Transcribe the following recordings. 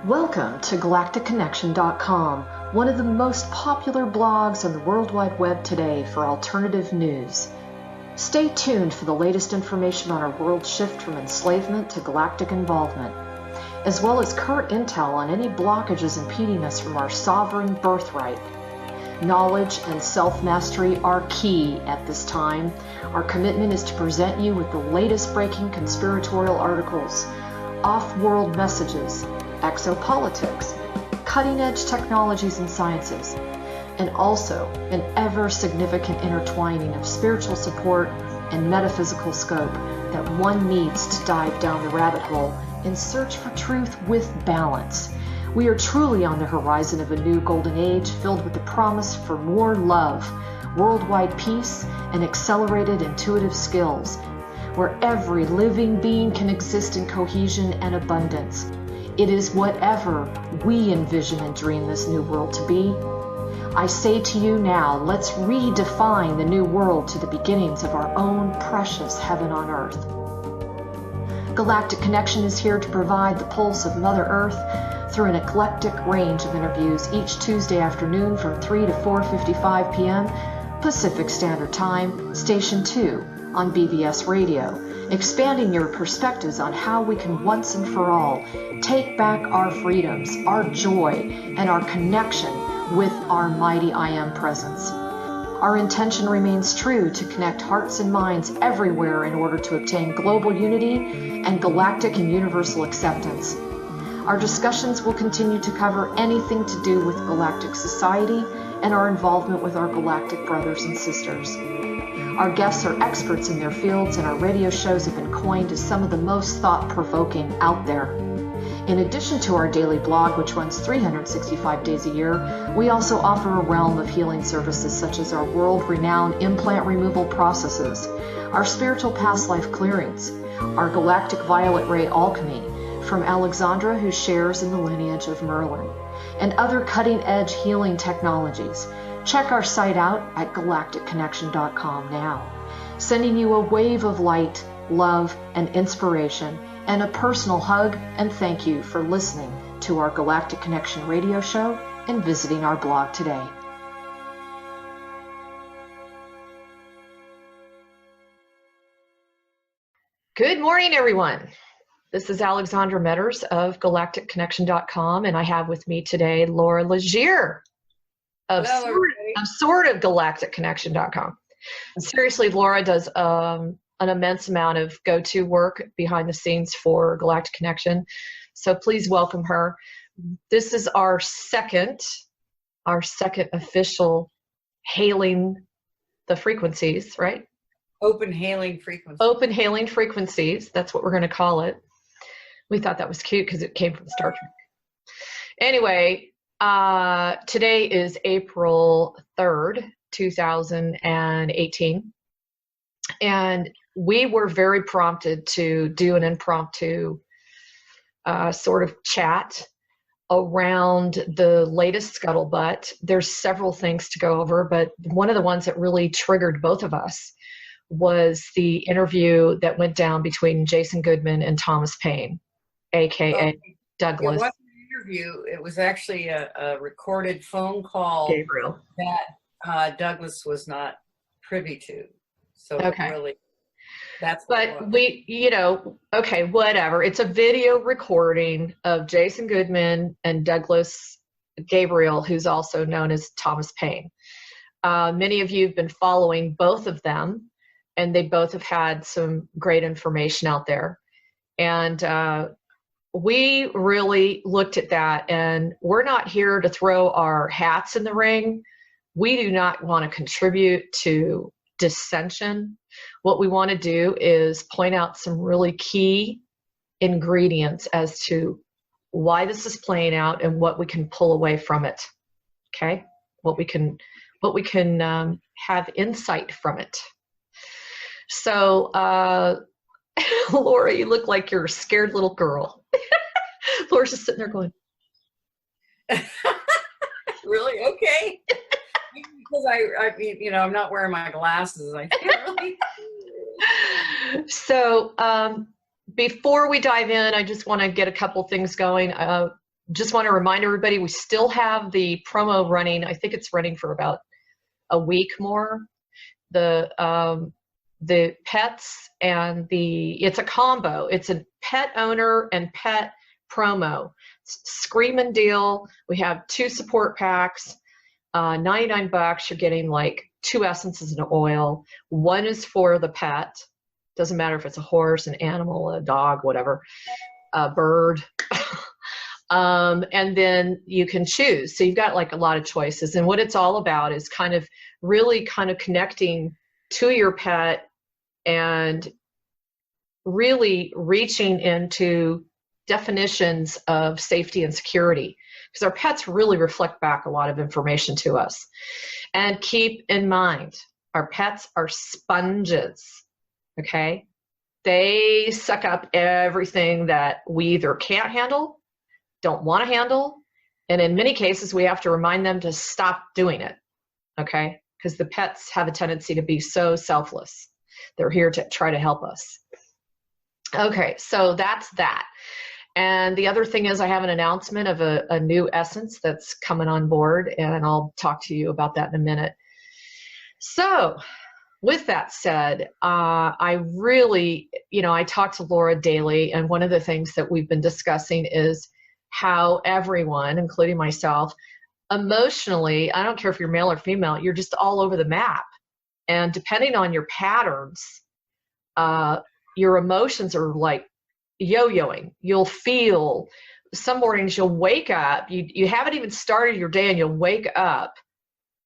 Welcome to GalacticConnection.com, one of the most popular blogs on the World Wide Web today for alternative news. Stay tuned for the latest information on our world shift from enslavement to galactic involvement, as well as current intel on any blockages impeding us from our sovereign birthright. Knowledge and self-mastery are key at this time. Our commitment is to present you with the latest breaking conspiratorial articles, off-world messages, exopolitics, cutting-edge technologies and sciences, and also an ever-significant intertwining of spiritual support and metaphysical scope that one needs to dive down the rabbit hole in search for truth with balance. We are truly on the horizon of a new golden age filled with the promise for more love, worldwide peace, and accelerated intuitive skills, where every living being can exist in cohesion and abundance. It is whatever we envision and dream this new world to be. I say to you now, let's redefine the new world to the beginnings of our own precious heaven on earth. Galactic Connection is here to provide the pulse of Mother Earth through an eclectic range of interviews each Tuesday afternoon from 3 to 4:55 p.m. Pacific Standard Time, Station 2 on BVS Radio, expanding your perspectives on how we can once and for all take back our freedoms, our joy, and our connection with our mighty I Am presence. Our intention remains true to connect hearts and minds everywhere in order to obtain global unity and galactic and universal acceptance. Our discussions will continue to cover anything to do with galactic society and our involvement with our galactic brothers and sisters. Our guests are experts in their fields, and our radio shows have been coined as some of the most thought-provoking out there. In addition to our daily blog, which runs 365 days a year, we also offer a realm of healing services such as our world-renowned implant removal processes, our spiritual past life clearings, our galactic violet ray alchemy from Alexandra, who shares in the lineage of Merlin, and other cutting-edge healing technologies. Check our site out at GalacticConnection.com now, sending you a wave of light, love, and inspiration, and a personal hug and thank you for listening to our Galactic Connection radio show and visiting our blog today. Good morning, everyone. This is Alexandra Metters of GalacticConnection.com, and I have with me today Laura Legere of sort of GalacticConnection.com. Seriously, Laura does an immense amount of go-to work behind the scenes for Galactic Connection, so please welcome her. This is our second official hailing the frequencies, right? Open hailing frequencies. Open hailing frequencies. That's what we're going to call it. We thought that was cute because it came from Star Trek. Anyway, today is April 3rd, 2018. And we were very prompted to do an impromptu sort of chat around the latest scuttlebutt. There's several things to go over, but one of the ones that really triggered both of us was the interview that went down between Jason Goodman and Thomas Paine, a.k.a. Douglas. It wasn't an interview. It was actually a recorded phone call Gabriel. that Douglas was not privy to. So okay. Really, that's but okay, whatever. It's a video recording of Jason Goodman and Douglas Gabriel, who's also known as Thomas Paine. Many of you have been following both of them, and they both have had some great information out there. And we really looked at that, and we're not here to throw our hats in the ring. We do not want to contribute to dissension. What we want to do is point out some really key ingredients as to why this is playing out and what we can pull away from it. Okay? What we can have insight from it. So, Laura, you look like you're a scared little girl. Laura's just sitting there going, really? Okay. Because I mean, I'm not wearing my glasses. I can't really. So, before we dive in, I just want to get a couple things going. just want to remind everybody, we still have the promo running. I think it's running for about a week more. The pets and it's a combo. It's a pet owner and pet promo. Screaming deal. We have 2 support packs, $99. You're getting like 2 essences and oil. 1 is for the pet. Doesn't matter if it's a horse, an animal, a dog, whatever, a bird. And then you can choose. So you've got like a lot of choices. And what it's all about is kind of really kind of connecting to your pet and really reaching into definitions of safety and security, because our pets really reflect back a lot of information to us. And keep in mind, our pets are sponges, okay? They suck up everything that we either can't handle, don't want to handle, and in many cases, we have to remind them to stop doing it, okay? Because the pets have a tendency to be so selfless. They're here to try to help us. Okay, so that's that. And the other thing is I have an announcement of a new essence that's coming on board, and I'll talk to you about that in a minute. So with that said, I really, I talk to Laura daily, and one of the things that we've been discussing is how everyone, including myself, emotionally, I don't care if you're male or female, you're just all over the map. And depending on your patterns, your emotions are like yo-yoing. You'll feel, some mornings you'll wake up, you haven't even started your day, and you'll wake up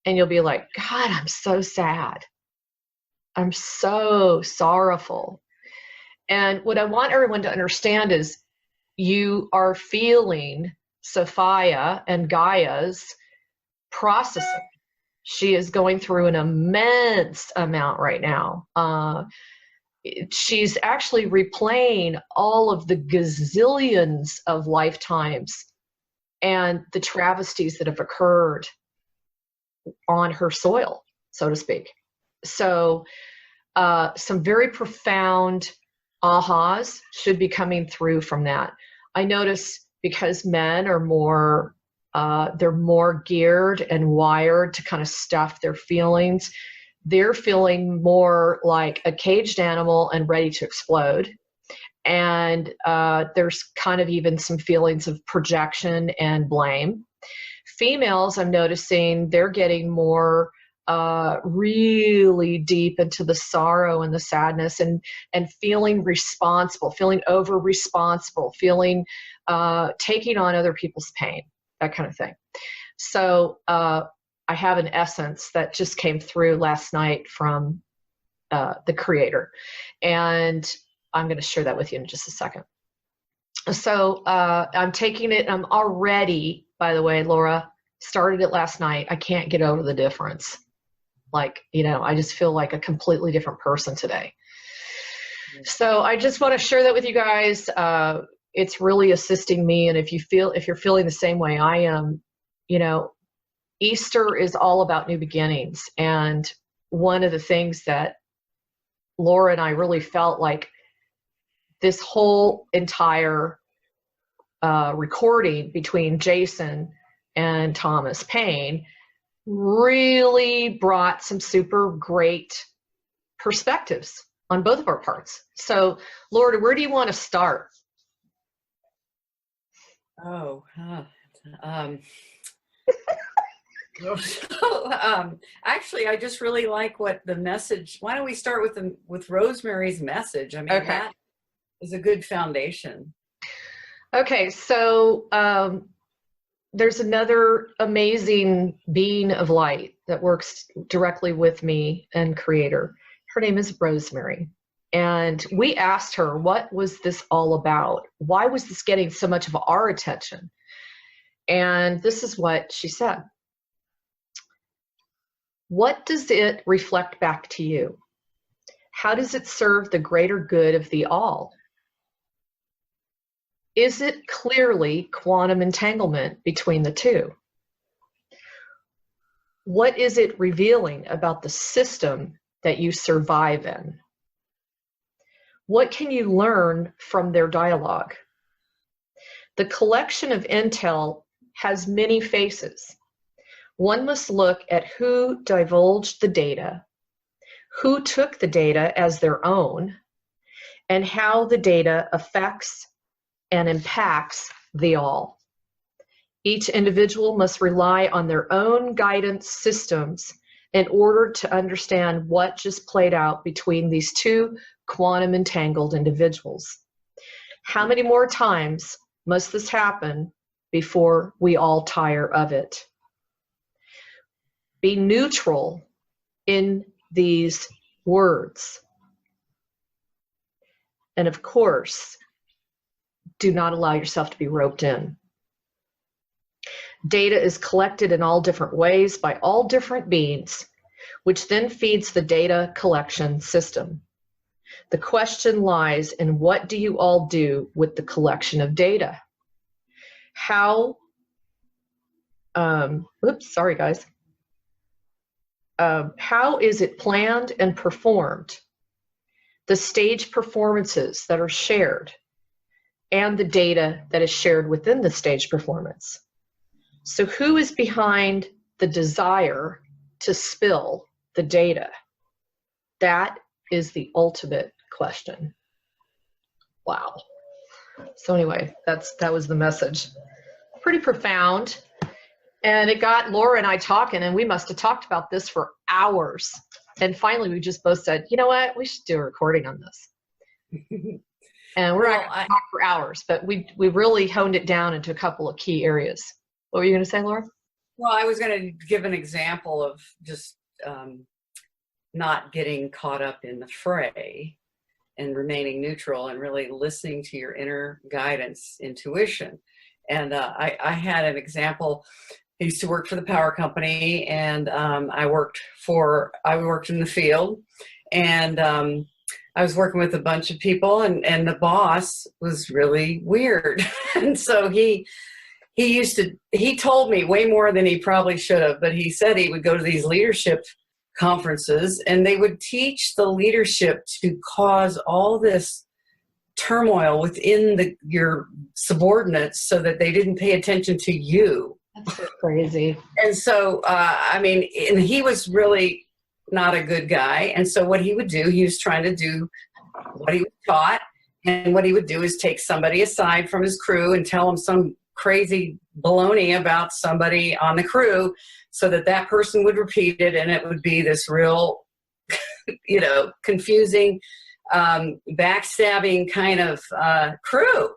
and you'll be like, God, I'm so sad. I'm so sorrowful. And what I want everyone to understand is you are feeling Sophia and Gaia's processing. She is going through an immense amount right now. She's actually replaying all of the gazillions of lifetimes and the travesties that have occurred on her soil, so to speak. So some very profound ahas should be coming through from that. I notice because men are more, they're more geared and wired to kind of stuff their feelings. They're feeling more like a caged animal and ready to explode. And there's kind of even some feelings of projection and blame. Females, I'm noticing, they're getting more really deep into the sorrow and the sadness and feeling responsible, feeling over responsible, feeling taking on other people's pain, that kind of thing. So I have an essence that just came through last night from the creator, and I'm going to share that with you in just a second. So I'm taking it. I'm already, by the way, Laura, started it last night. I can't get over the difference. Like, I just feel like a completely different person today. So I just want to share that with you guys. It's really assisting me. And if you're feeling the same way I am, Easter is all about new beginnings. And one of the things that Laura and I really felt like this whole entire recording between Jason and Thomas Paine really brought some super great perspectives on both of our parts. So, Laura, where do you want to start? Actually, I just really like what the message. Why don't we start with Rosemary's Message? I mean, okay. That is a good foundation. Okay, so there's another amazing being of light that works directly with me and creator. Her name is Rosemary. And we asked her, what was this all about? Why was this getting so much of our attention? And this is what she said. What does it reflect back to you? How does it serve the greater good of the all? Is it clearly quantum entanglement between the two? What is it revealing about the system that you survive in? What can you learn from their dialogue? The collection of intel has many faces. One must look at who divulged the data, who took the data as their own, and how the data affects and impacts the all. Each individual must rely on their own guidance systems in order to understand what just played out between these two quantum entangled individuals. How many more times must this happen before we all tire of it? Be neutral in these words. And of course, do not allow yourself to be roped in. Data is collected in all different ways by all different beings, which then feeds the data collection system. The question lies in what do you all do with the collection of data? How, sorry guys. How is it planned and performed? The stage performances that are shared and the data that is shared within the stage performance. So who is behind the desire to spill the data? That is the ultimate question. Wow. So anyway, that was the message. Pretty profound. And it got Laura and I talking, and we must have talked about this for hours. And finally, we just both said, you know what, we should do a recording on this. And we're not going to talk for hours, but we really honed it down into a couple of key areas. What were you going to say, Laura? Well, I was going to give an example of just not getting caught up in the fray and remaining neutral and really listening to your inner guidance, intuition. And I had an example. I used to work for the power company, and I worked in the field, and I was working with a bunch of people, and the boss was really weird. And so he told me way more than he probably should have, but he said he would go to these leadership conferences, and they would teach the leadership to cause all this turmoil within your subordinates so that they didn't pay attention to you. That's so crazy. And so, and he was really not a good guy. And so what he would do, he was trying to do what he was taught. And what he would do is take somebody aside from his crew and tell them some crazy baloney about somebody on the crew so that person would repeat it. And it would be this real, confusing, backstabbing kind of crew.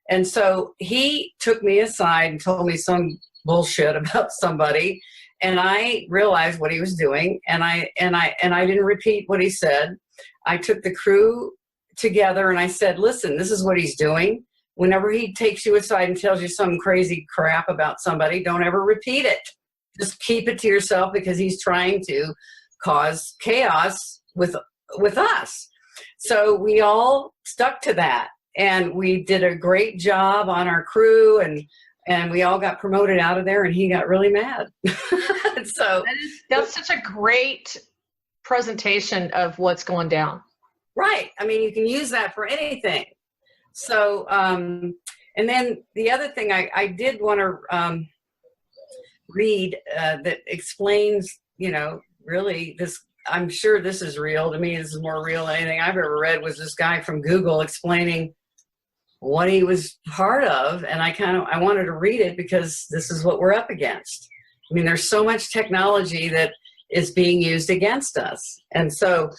And so he took me aside and told me some bullshit about somebody, and I realized what he was doing, and I didn't repeat what he said. I took the crew together and I said, listen, this is what he's doing. Whenever he takes you aside and tells you some crazy crap about somebody, don't ever repeat it. Just keep it to yourself, because he's trying to cause chaos with us. So we all stuck to that, and we did a great job on our crew, and we all got promoted out of there, and he got really mad. So that's such a great presentation of what's going down. Right. I mean, you can use that for anything. So, and then the other thing I did want to read that explains, really this. I'm sure this is real. To me, this is more real than anything I've ever read, was this guy from Google explaining what he was part of. And I wanted to read it because this is what we're up against. I mean, there's so much technology that is being used against us. And so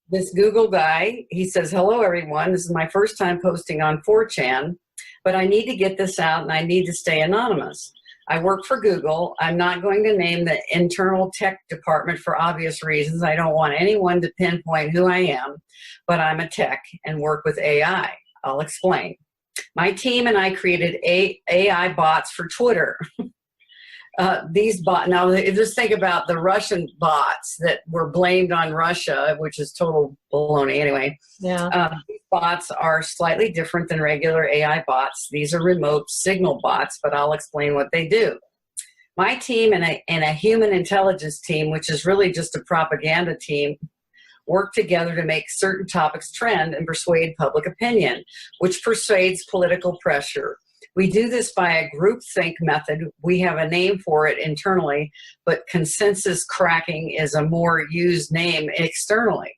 this Google guy, he says, hello, everyone. This is my first time posting on 4chan, but I need to get this out and I need to stay anonymous. I work for Google. I'm not going to name the internal tech department for obvious reasons. I don't want anyone to pinpoint who I am, but I'm a tech and work with AI. I'll explain. My team and I created AI bots for Twitter. These bots, now just think about the Russian bots that were blamed on Russia, which is total baloney anyway. Yeah. These bots are slightly different than regular AI bots. These are remote signal bots, but I'll explain what they do. My team and a human intelligence team, which is really just a propaganda team, work together to make certain topics trend and persuade public opinion, which persuades political pressure. We do this by a groupthink method. We have a name for it internally, but consensus cracking is a more used name externally.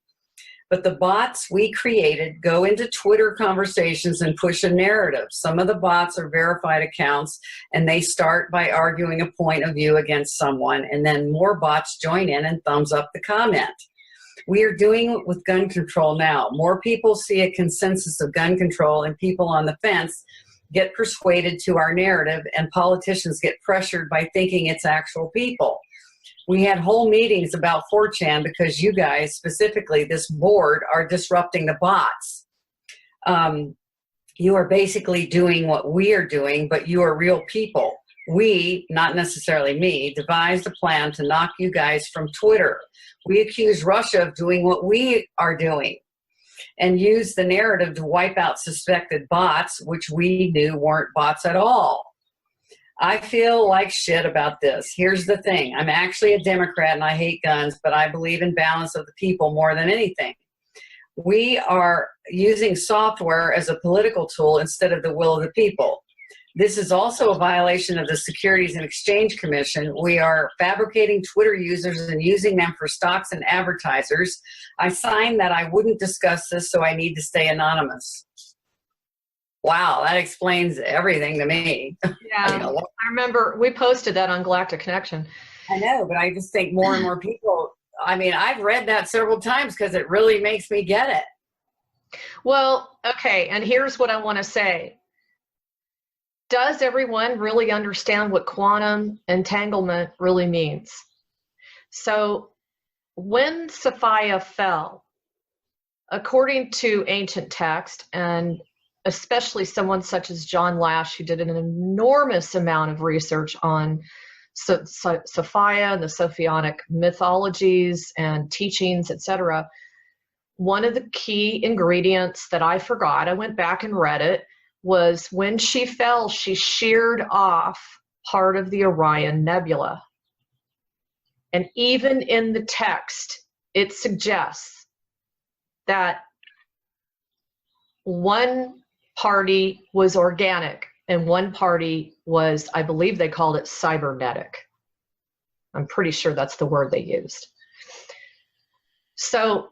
But the bots we created go into Twitter conversations and push a narrative. Some of the bots are verified accounts, and they start by arguing a point of view against someone, and then more bots join in and thumbs up the comment. We are doing it with gun control now. More people see a consensus of gun control, and people on the fence get persuaded to our narrative, and politicians get pressured by thinking it's actual people. We had whole meetings about 4chan because you guys, specifically this board, are disrupting the bots. You are basically doing what we are doing, but you are real people. We, not necessarily me, devised a plan to knock you guys from Twitter. We accuse Russia of doing what we are doing and use the narrative to wipe out suspected bots, which we knew weren't bots at all. I feel like shit about this. Here's the thing. I'm actually a Democrat and I hate guns, but I believe in balance of the people more than anything. We are using software as a political tool instead of the will of the people. This is also a violation of the Securities and Exchange Commission. We are fabricating Twitter users and using them for stocks and advertisers. I signed that I wouldn't discuss this, so I need to stay anonymous. Wow, that explains everything to me. Yeah, I remember we posted that on Galactic Connection. I know, but I just think more and more people, I mean, I've read that several times because it really makes me get it. Well, okay, and here's what I want to say. Does everyone really understand what quantum entanglement really means? So when Sophia fell, according to ancient text, and especially someone such as John Lash, who did an enormous amount of research on Sophia and the Sophionic mythologies and teachings, etc. One of the key ingredients that I forgot, I went back and read it, was when she fell, she sheared off part of the Orion Nebula. And even in the text, it suggests that one party was organic and one party was, I believe they called it cybernetic. I'm pretty sure that's the word they used. So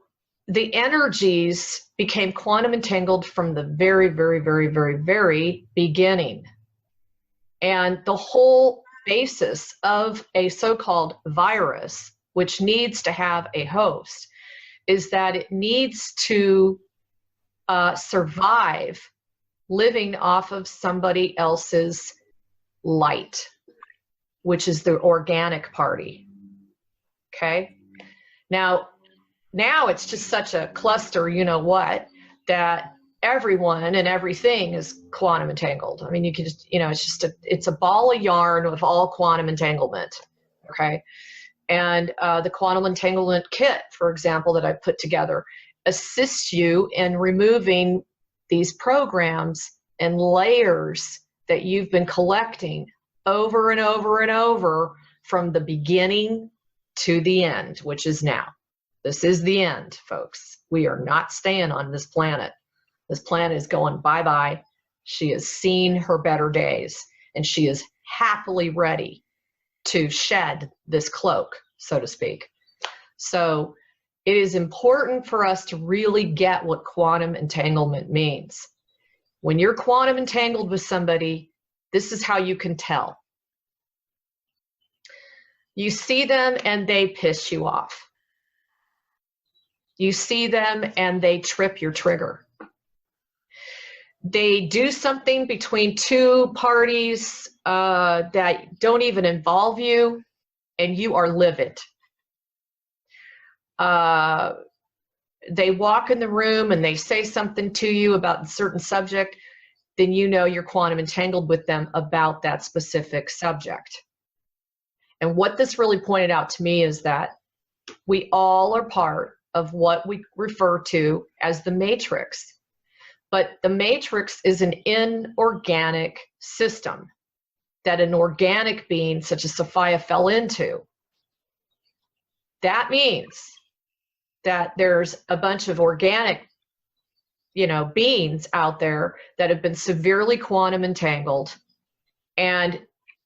the energies became quantum entangled from the very, very, very, very, very beginning. And the whole basis of a so-called virus, which needs to have a host, is that it needs to survive living off of somebody else's light, which is the organic party. Okay? Now it's just such a cluster, you know what, that everyone and everything is quantum entangled. I mean, you can just, it's a ball of yarn with all quantum entanglement. Okay? And the quantum entanglement kit, for example, that I put together, assists you in removing these programs and layers that you've been collecting over and over and over from the beginning to the end, which is now. This is the end, folks. We are not staying on this planet. This planet is going bye-bye. She has seen her better days, and she is happily ready to shed this cloak, so to speak. So it is important for us to really get what quantum entanglement means. When you're quantum entangled with somebody, this is how you can tell. You see them and they piss you off. You see them and they trip your trigger. They do something between two parties that don't even involve you, and you are livid. They walk in the room and they say something to you about a certain subject, then you know you're quantum entangled with them about that specific subject. And what this really pointed out to me is that we all are part of what we refer to as the matrix. But the matrix is an inorganic system that an organic being such as Sophia fell into. That means that there's a bunch of organic, beings out there that have been severely quantum entangled. And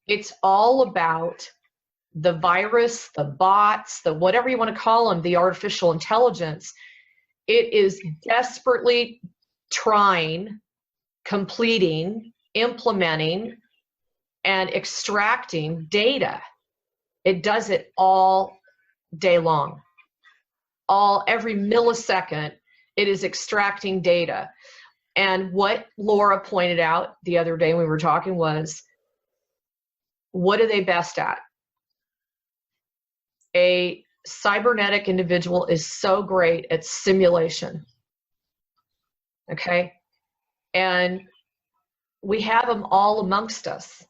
it's all about the virus, the bots, the whatever you want to call them, the artificial intelligence. It is desperately trying, completing, implementing, and extracting data. It does it all day long. Every millisecond, it is extracting data. And what Laura pointed out the other day when we were talking was, what are they best at? A cybernetic individual is so great at simulation. Okay? And we have them all amongst us.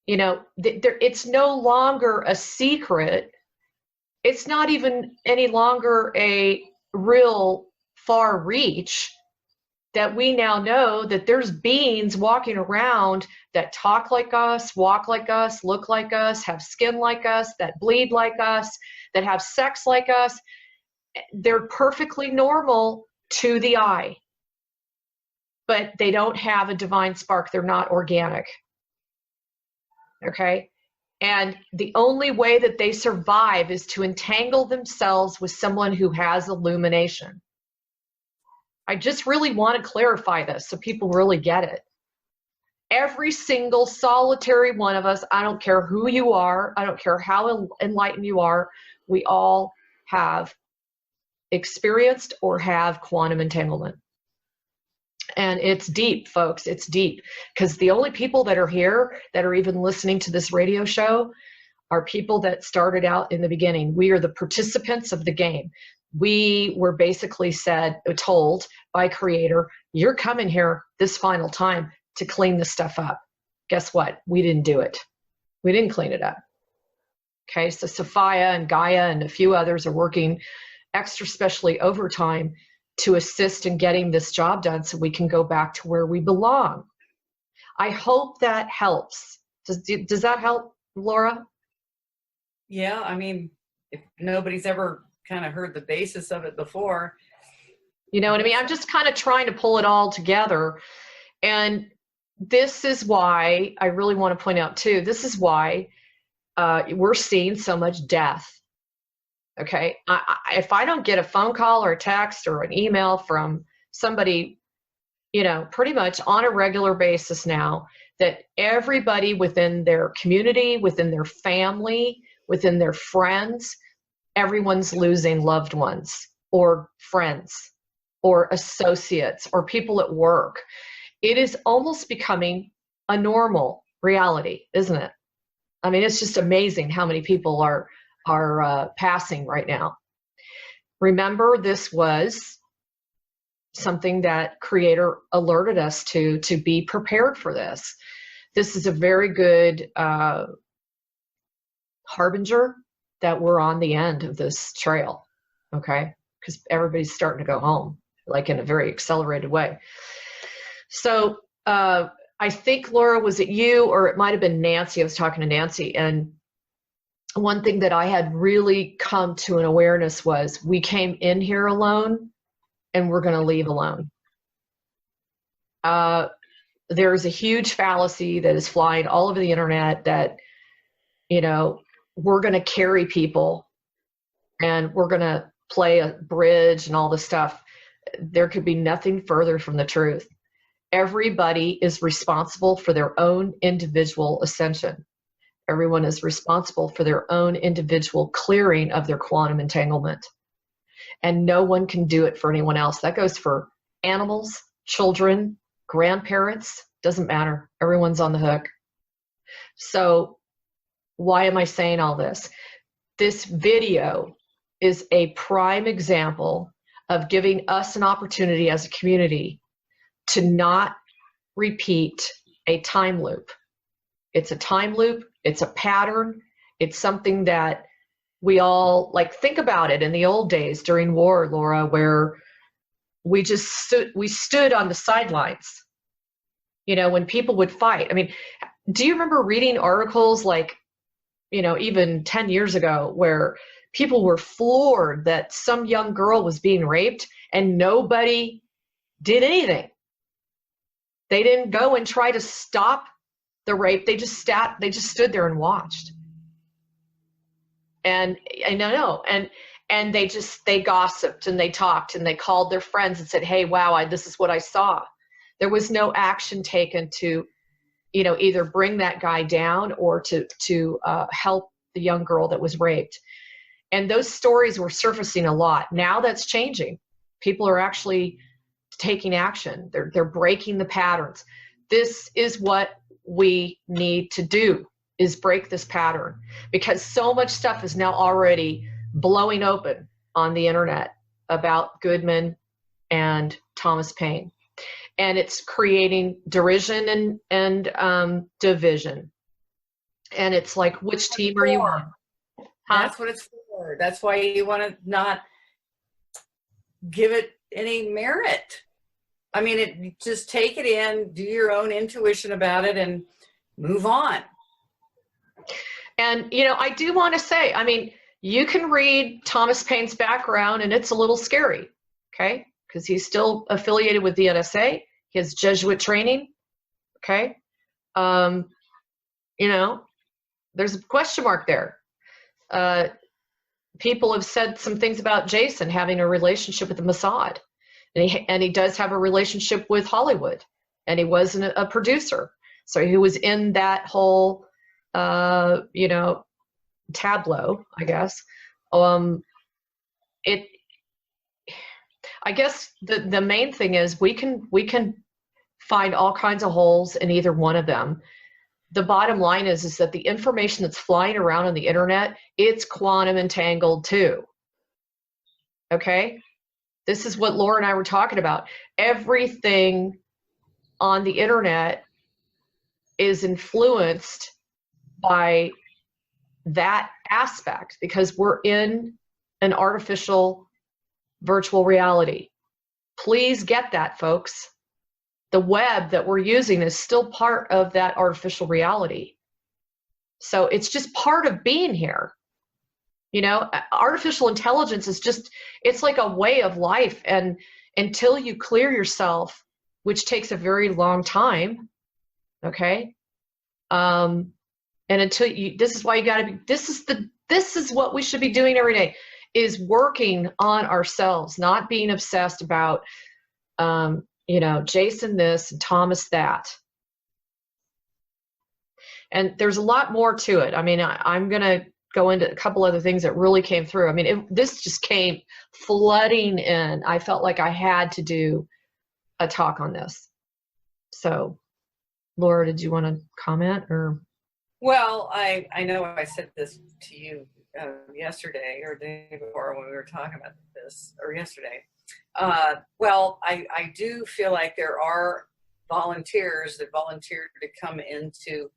It's no longer a secret. It's not even any longer a real far reach that we now know that there's beings walking around that talk like us, walk like us, look like us, have skin like us, that bleed like us, that have sex like us. They're perfectly normal to the eye, but they don't have a divine spark. They're not organic. Okay? And the only way that they survive is to entangle themselves with someone who has illumination. I just really want to clarify this so people really get it. Every single solitary one of us, I don't care who you are, I don't care how enlightened you are, we all have experienced or have quantum entanglement. And it's deep, folks, it's deep. Because the only people that are here that are even listening to this radio show are people that started out in the beginning. We are the participants of the game. We were basically told by Creator, you're coming here this final time to clean this stuff up. Guess what? We didn't do it. We didn't clean it up. Okay, so Sophia and Gaia and a few others are working extra specially overtime to assist in getting this job done so we can go back to where we belong. I hope that helps. Does that help, Laura? Yeah, I mean, if nobody's ever kind of heard the basis of it before. You know what I mean? I'm just kind of trying to pull it all together. And this is why I really want to point out too, this is why we're seeing so much death. Okay, if I don't get a phone call or a text or an email from somebody, pretty much on a regular basis now, that everybody within their community, within their family, within their friends, everyone's losing loved ones or friends or associates or people at work. It is almost becoming a normal reality, isn't it? I mean, it's just amazing how many people are passing right now. Remember, this was something that Creator alerted us to be prepared for this. This is a very good harbinger that we're on the end of this trail, okay? Because everybody's starting to go home, like in a very accelerated way. So I think, Laura, was it you or it might have been Nancy? I was talking to Nancy, and one thing that I had really come to an awareness was we came in here alone and we're going to leave alone. There's a huge fallacy that is flying all over the internet that, we're going to carry people and we're going to play a bridge and all this stuff. There could be nothing further from the truth. Everybody is responsible for their own individual ascension. Everyone is responsible for their own individual clearing of their quantum entanglement. And no one can do it for anyone else. That goes for animals, children, grandparents, doesn't matter. Everyone's on the hook. So why am I saying all this? This video is a prime example of giving us an opportunity as a community to not repeat a time loop. It's a time loop. It's a pattern. It's something that we all, think about it in the old days during war, Laura, where we just stood on the sidelines, when people would fight. I mean, do you remember reading articles even 10 years ago where people were floored that some young girl was being raped and nobody did anything. They didn't go and try to stop the rape. They just stood there and watched. And they gossiped and they talked and they called their friends and said, hey, wow, this is what I saw. There was no action taken to, either bring that guy down or to help the young girl that was raped. And those stories were surfacing a lot. Now that's changing. People are actually taking action. They're breaking the patterns. This is what we need to do, is break this pattern, because so much stuff is now already blowing open on the internet about Goodman and Thomas Paine. And it's creating derision and division. And it's like, which team are you on? That's what it's for. That's why you want to not give it any merit. I mean, just take it in, do your own intuition about it, and move on. And, I do want to say, you can read Thomas Paine's background and it's a little scary, okay? Because he's still affiliated with the NSA. He has Jesuit training, okay? There's a question mark there. People have said some things about Jason having a relationship with the Mossad. And he does have a relationship with Hollywood. And he was a producer. So he was in that whole, tableau, I guess. I guess the main thing is we can find all kinds of holes in either one of them. The bottom line is that the information that's flying around on the internet, it's quantum entangled too. Okay? This is what Laura and I were talking about. Everything on the internet is influenced by that aspect, because we're in an artificial virtual reality. Please get that, folks. The web that we're using is still part of that artificial reality. So it's just part of being here. Artificial intelligence is it's like a way of life. And until you clear yourself, which takes a very long time, okay? And until this is why you gotta be, this is what we should be doing every day, is working on ourselves, not being obsessed about, Jason this and Thomas that. And there's a lot more to it. I'm going to go into a couple other things that really came through. This just came flooding in. I felt like I had to do a talk on this. So, Laura, did you want to comment or? Well, I know I said this to you yesterday or the day before when we were talking about this, or yesterday. Well, I do feel like there are volunteers that volunteer to come into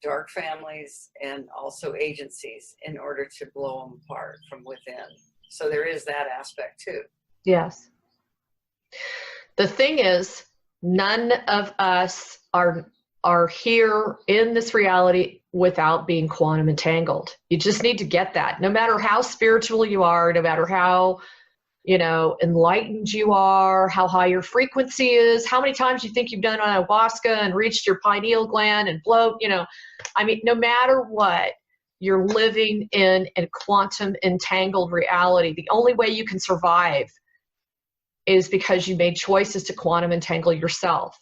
dark families and also agencies in order to blow them apart from within. So there is that aspect too. Yes. The thing is, none of us are here in this reality without being quantum entangled. You just need to get that. No matter how spiritual you are, no matter how enlightened you are, how high your frequency is, how many times you think you've done ayahuasca and reached your pineal gland and blow, no matter what, you're living in a quantum entangled reality. The only way you can survive is because you made choices to quantum entangle yourself.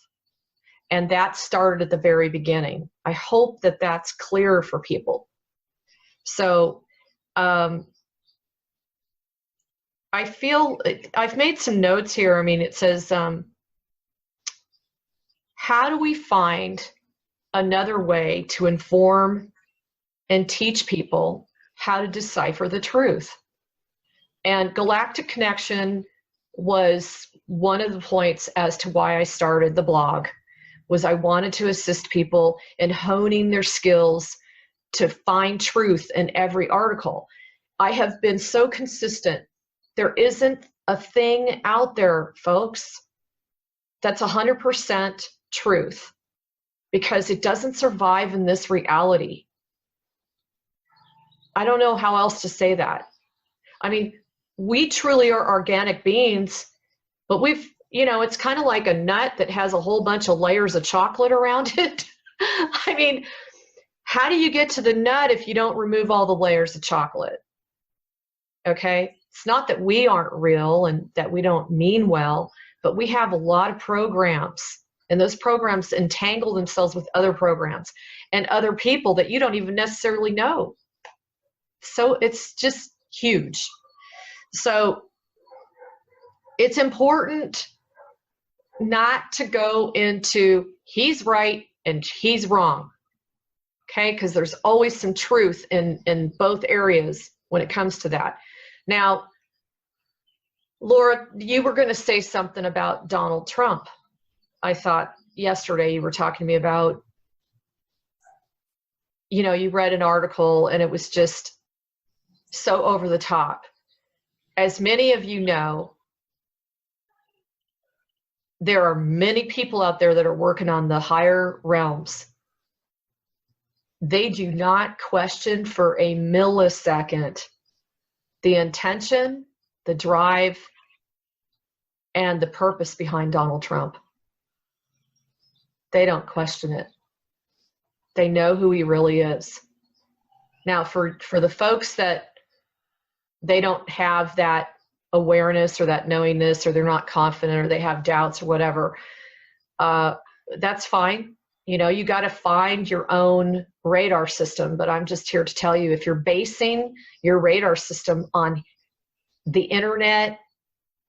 And that started at the very beginning. I hope that that's clear for people. So, I feel I've made some notes here. It says, how do we find another way to inform and teach people how to decipher the truth? And Galactic Connection was one of the points as to why I started the blog, was I wanted to assist people in honing their skills to find truth in every article. I have been so consistent. There isn't a thing out there, folks, that's 100% truth, because it doesn't survive in this reality. I don't know how else to say that. We truly are organic beings, but you know, it's kind of like a nut that has a whole bunch of layers of chocolate around it. I mean, how do you get to the nut if you don't remove all the layers of chocolate? Okay? It's not that we aren't real and that we don't mean well, but we have a lot of programs, and those programs entangle themselves with other programs and other people that you don't even necessarily know. So it's just huge. So it's important not to go into he's right and he's wrong, okay? Because there's always some truth in both areas when it comes to that. Now, Laura, you were going to say something about Donald Trump. I thought yesterday you were talking to me about, you know, you read an article and it was just so over the top. As many of you know, there are many people out there that are working on the higher realms. They do not question for a millisecond the intention, the drive, and the purpose behind Donald Trump. They don't question it. They know who he really is. Now, for the folks that they don't have that awareness or that knowingness, or they're not confident, or they have doubts or whatever, that's fine. You know, you got to find your own radar system. But I'm just here to tell you, if you're basing your radar system on the internet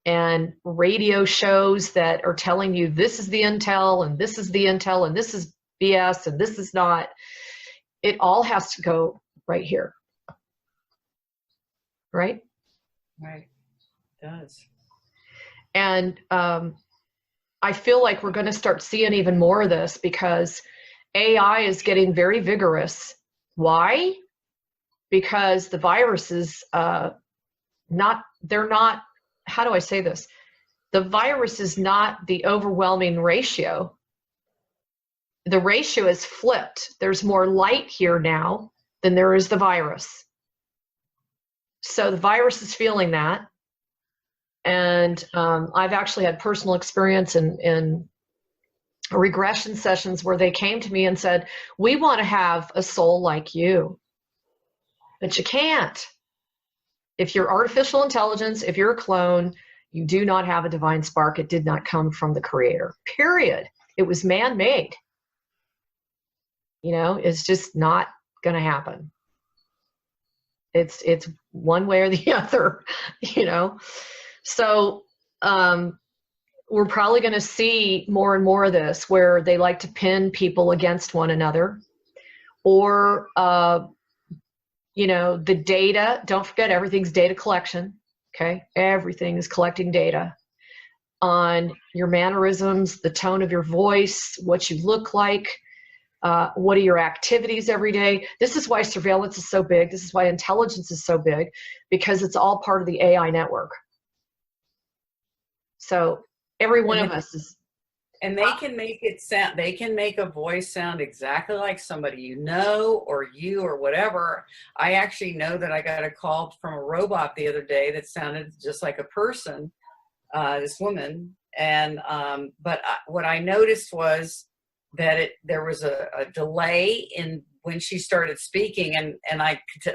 and radio shows that are telling you this is the intel and this is the intel and this is BS and this is not, it all has to go right here. Right? Right. It does. And I feel like we're going to start seeing even more of this because AI is getting very vigorous. Why? Because the viruses, they're not, how do I say this? The virus is not the overwhelming ratio. The ratio is flipped. There's more light here now than there is the virus. So the virus is feeling that. And I've actually had personal experience in regression sessions where they came to me and said, we want to have a soul like you. But you can't. If you're artificial intelligence, if you're a clone, you do not have a divine spark. It did not come from the creator, period. It was man-made. You know, it's just not going to happen. It's one way or the other, you know. So we're probably going to see more and more of this where they like to pin people against one another, or you know, the data. Don't forget, everything's data collection. Okay, everything is collecting data on your mannerisms, the tone of your voice, what you look like, what are your activities every day. This is why surveillance is so big. This is why intelligence is so big, because it's all part of the AI network. So every one of us is. And they can make it sound, they can make a voice sound exactly like somebody you know, or you, or whatever. I actually know that I got a call from a robot the other day that sounded just like a person, this woman. And, but what I noticed was that there was a delay in when she started speaking, and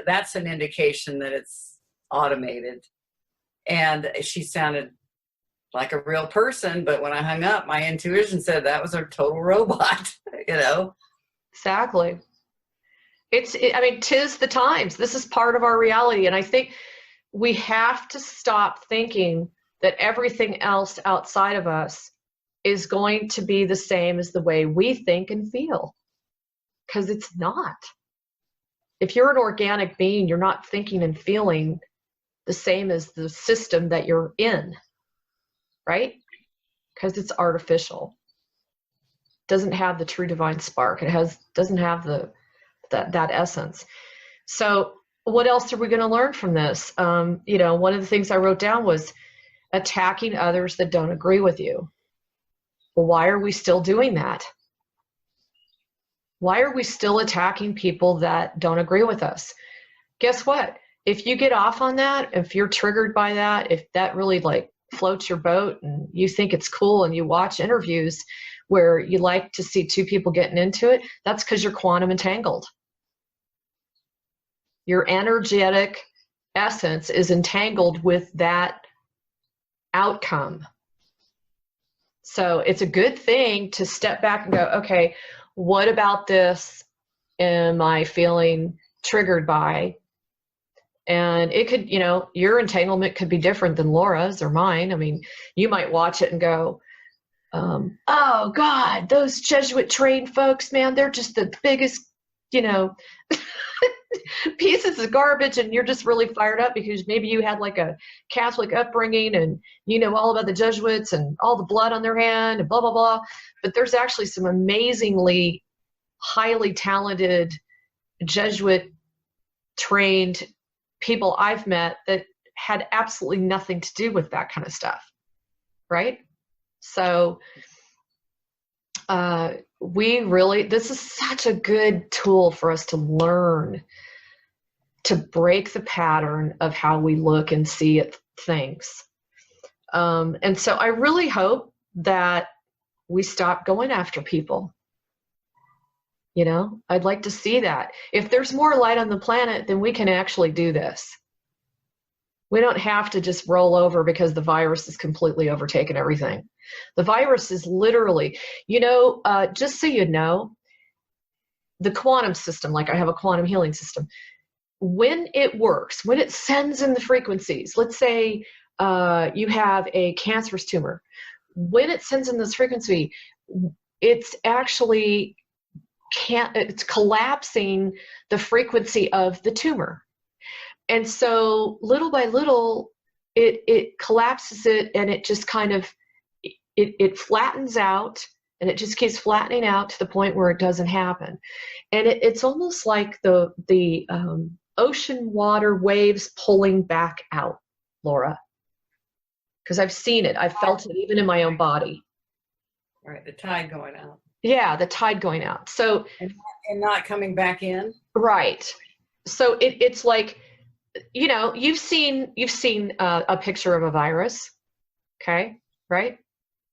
that's an indication that it's automated. And she sounded like a real person, but when I hung up, my intuition said that was a total robot, you know? Exactly. I mean, 'tis the times. This is part of our reality. And I think we have to stop thinking that everything else outside of us is going to be the same as the way we think and feel, because it's not. If you're an organic being, you're not thinking and feeling the same as the system that you're in. Right? Because it's artificial. Doesn't have the true divine spark. It doesn't have that essence. So what else are we going to learn from this? You know, one of the things I wrote down was attacking others that don't agree with you. Well, why are we still doing that? Why are we still attacking people that don't agree with us? Guess what? If you get off on that, if you're triggered by that, if that really like floats your boat and you think it's cool and you watch interviews where you like to see two people getting into it, that's because you're quantum entangled. Your energetic essence is entangled with that outcome. So it's a good thing to step back and go, okay, what about this am I feeling triggered by? And it could, you know, your entanglement could be different than Laura's or mine. I mean, you might watch it and go, oh God, those Jesuit trained folks, man, they're just the biggest, you know, pieces of garbage, and you're just really fired up because maybe you had like a Catholic upbringing and you know all about the Jesuits and all the blood on their hand and blah, blah, blah. But there's actually some amazingly highly talented Jesuit trained people I've met that had absolutely nothing to do with that kind of stuff, right? So this is such a good tool for us to learn to break the pattern of how we look and see at things. And so I really hope that we stop going after people. You know, I'd like to see that. If there's more light on the planet, then we can actually do this. We don't have to just roll over because the virus has completely overtaken everything. The virus is literally, you know, just so you know, the quantum system, like I have a quantum healing system, when it works, when it sends in the frequencies, let's say you have a cancerous tumor, when it sends in this frequency, it's actually it's collapsing the frequency of the tumor. And so little by little, it collapses it, and it just kind of, it flattens out, and it just keeps flattening out to the point where it doesn't happen. And it's almost like the ocean water waves pulling back out, Laura. Because I've seen it. I've felt it even in my own body. Right, the tide going out. Yeah, the tide going out. So and not coming back in. Right. So it's like, you know, you've seen a picture of a virus, okay, right?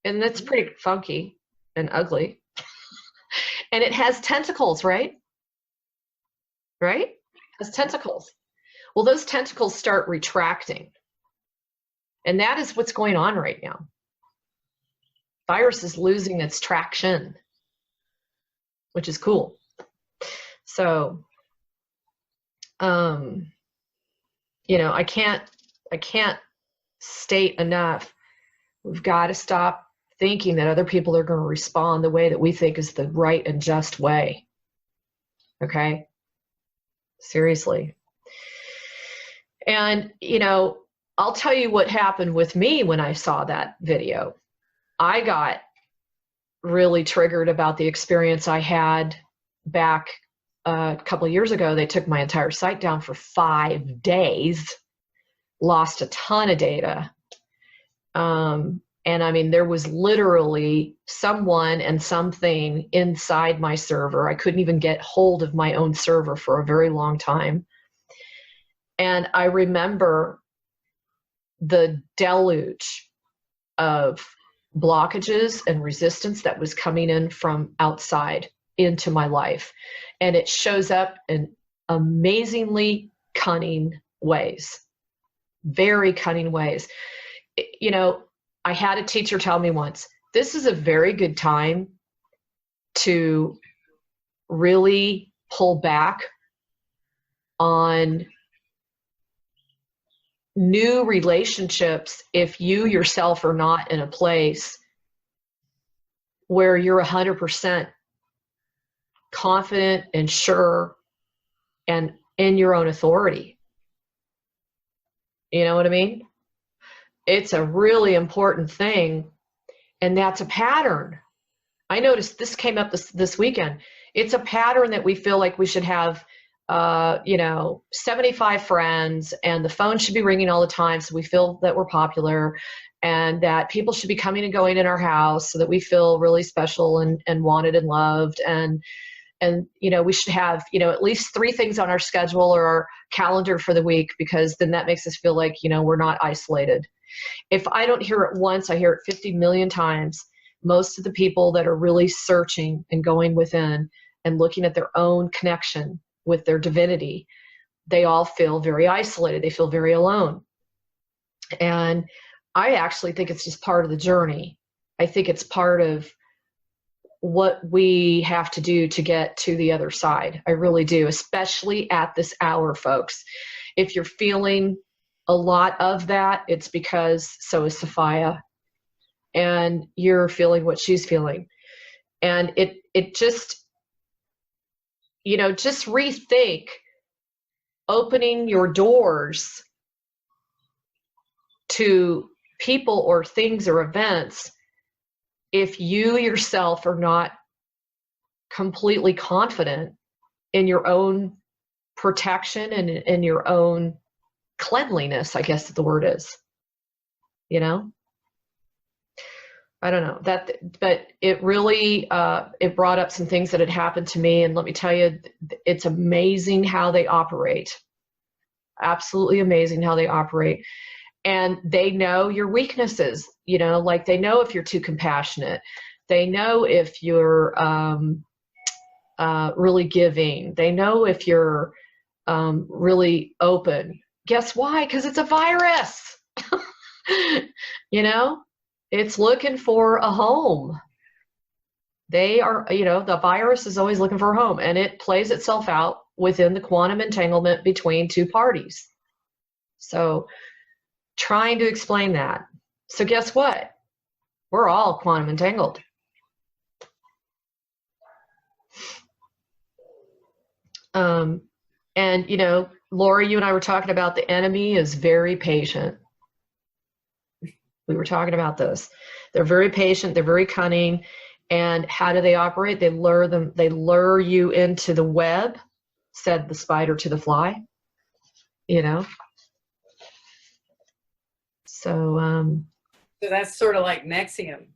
And that's pretty funky and ugly. And it has tentacles, right? Right? It has tentacles. Well, those tentacles start retracting. And that is what's going on right now. Virus is losing its traction, which is cool. So, you know, I can't state enough. We've got to stop thinking that other people are going to respond the way that we think is the right and just way. Okay? Seriously. And, you know, I'll tell you what happened with me when I saw that video. I got really triggered about the experience I had back a couple of years ago. They took my entire site down for 5 days, lost a ton of data. And I mean, there was literally someone and something inside my server. I couldn't even get hold of my own server for a very long time. And I remember the deluge of blockages and resistance that was coming in from outside into my life. And it shows up in amazingly cunning ways, very cunning ways. You know, I had a teacher tell me once, this is a very good time to really pull back on new relationships if you yourself are not in a place where you're 100% confident and sure and in your own authority. You know what I mean? It's a really important thing, and that's a pattern. I noticed this came up this weekend. It's a pattern that we feel like we should have 75 friends, and the phone should be ringing all the time so we feel that we're popular, and that people should be coming and going in our house so that we feel really special and wanted and loved, and you know, we should have, you know, at least 3 things on our schedule or our calendar for the week, because then that makes us feel like, you know, we're not isolated. If I don't hear it once, I hear it 50 million times. Most of the people that are really searching and going within and looking at their own connection with their divinity, they all feel very isolated. They feel very alone. And I actually think it's just part of the journey. I think it's part of what we have to do to get to the other side. I really do, especially at this hour, folks. If you're feeling a lot of that, it's because so is Sophia, and you're feeling what she's feeling. And it just, just rethink opening your doors to people or things or events if you yourself are not completely confident in your own protection and in your own cleanliness, I guess the word is. I don't know but it really it brought up some things that had happened to me, and let me tell you, it's amazing how they operate. Absolutely amazing how they operate. And they know your weaknesses, like they know if you're too compassionate. They know if you're really giving. They know if you're really open. Guess why? Because it's a virus. It's looking for a home. They are, the virus is always looking for a home, and it plays itself out within the quantum entanglement between two parties. So trying to explain that. So guess what? We're all quantum entangled. And, Lori, you and I were talking about the enemy is very patient. We were talking about this. They're very patient. They're very cunning. And how do they operate? They lure you into the web, said the spider to the fly, So that's sort of like NXIVM.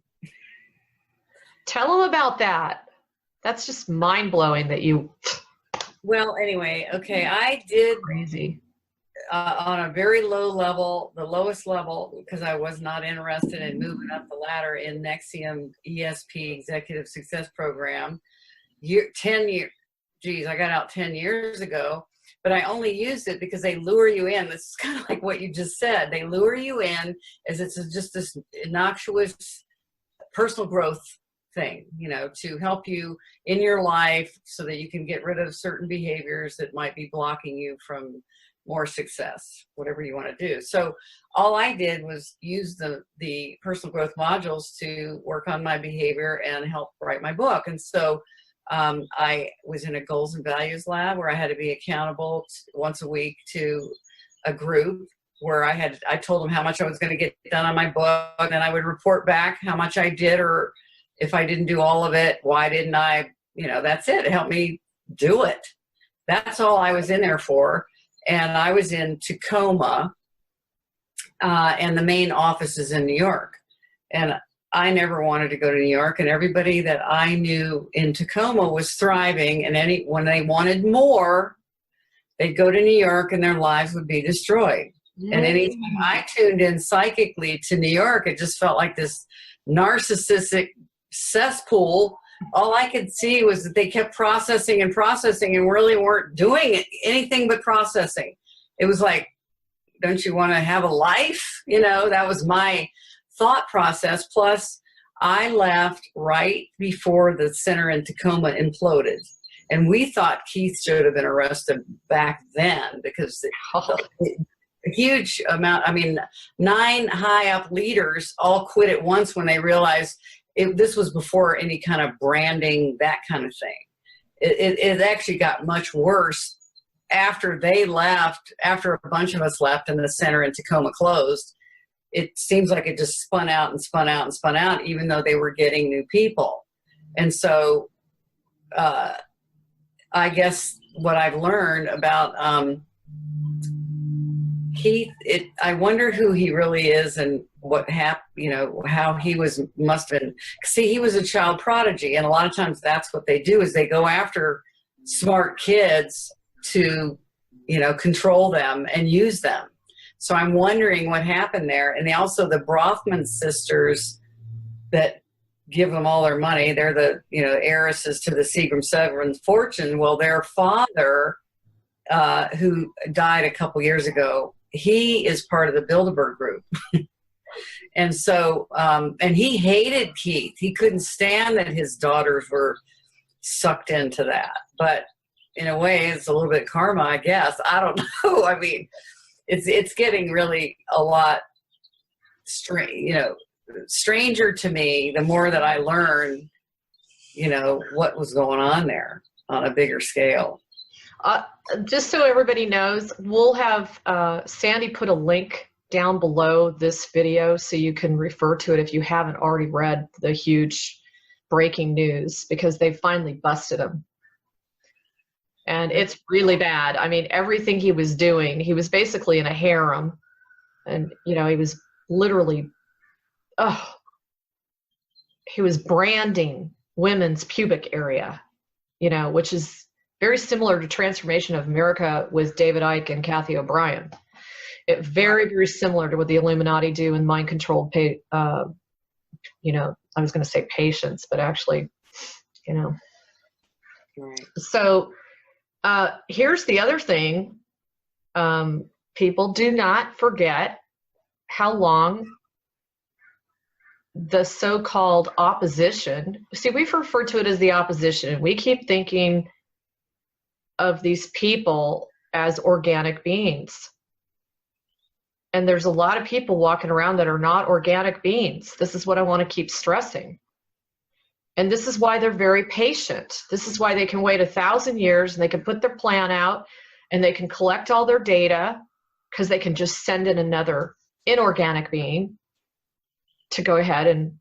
Tell them about that. That's just mind-blowing that you... Well, anyway, okay, I did... Crazy. On a very low level, the lowest level, because I was not interested in moving up the ladder in NXIVM ESP Executive Success Program. 10 years, geez, I got out 10 years ago, but I only used it because they lure you in. This is kind of like what you just said. They lure you in as it's just this innocuous personal growth thing, to help you in your life so that you can get rid of certain behaviors that might be blocking you from more success, whatever you want to do. So all I did was use the personal growth modules to work on my behavior and help write my book. And so I was in a goals and values lab where I had to be accountable once a week to a group where I told them how much I was going to get done on my book, and then I would report back how much I did, or if I didn't do all of it, why didn't I, that's it. It helped me do it. That's all I was in there for. And I was in Tacoma, and the main office is in New York. And I never wanted to go to New York, and everybody that I knew in Tacoma was thriving, and when they wanted more, they'd go to New York and their lives would be destroyed. And anytime I tuned in psychically to New York, it just felt like this narcissistic cesspool. All I could see was that they kept processing and processing and really weren't doing anything but processing. It was like, don't you want to have a life? That was my thought process. Plus, I left right before the center in Tacoma imploded. And we thought Keith should have been arrested back then because a huge amount, 9 high up leaders all quit at once when they realized this was before any kind of branding, that kind of thing. It actually got much worse after they left, after a bunch of us left and the center in Tacoma closed. It seems like it just spun out and spun out and spun out, even though they were getting new people. And so I guess what I've learned about Keith, I wonder who he really is and what happened, how he must have been. See, he was a child prodigy, and a lot of times that's what they do is they go after smart kids to, control them and use them. So I'm wondering what happened there. And also the Brothman sisters that give them all their money. They're the, heiresses to the Seagram Severn's fortune. Well, their father, who died a couple years ago, he is part of the Bilderberg group. And so, and he hated Keith. He couldn't stand that his daughters were sucked into that. But in a way, it's a little bit karma, I guess. I don't know. I mean, it's getting really a lot stranger to me the more that I learn, what was going on there on a bigger scale. Just so everybody knows, we'll have Sandy put a link down below this video so you can refer to it if you haven't already read the huge breaking news, because they finally busted him. And it's really bad. I mean, everything he was doing, he was basically in a harem. And, he was literally, he was branding women's pubic area, which is very similar to Transformation of America with David Icke and Kathy O'Brien. It very, very similar to what the Illuminati do in mind-controlled, I was going to say patients, but actually, Right. So here's the other thing. People do not forget how long the so-called opposition, see, we've referred to it as the opposition. We keep thinking of these people as organic beings. And there's a lot of people walking around that are not organic beings. This is what I want to keep stressing. And this is why they're very patient. This is why they can wait 1,000 years and they can put their plan out and they can collect all their data, because they can just send in another inorganic being to go ahead and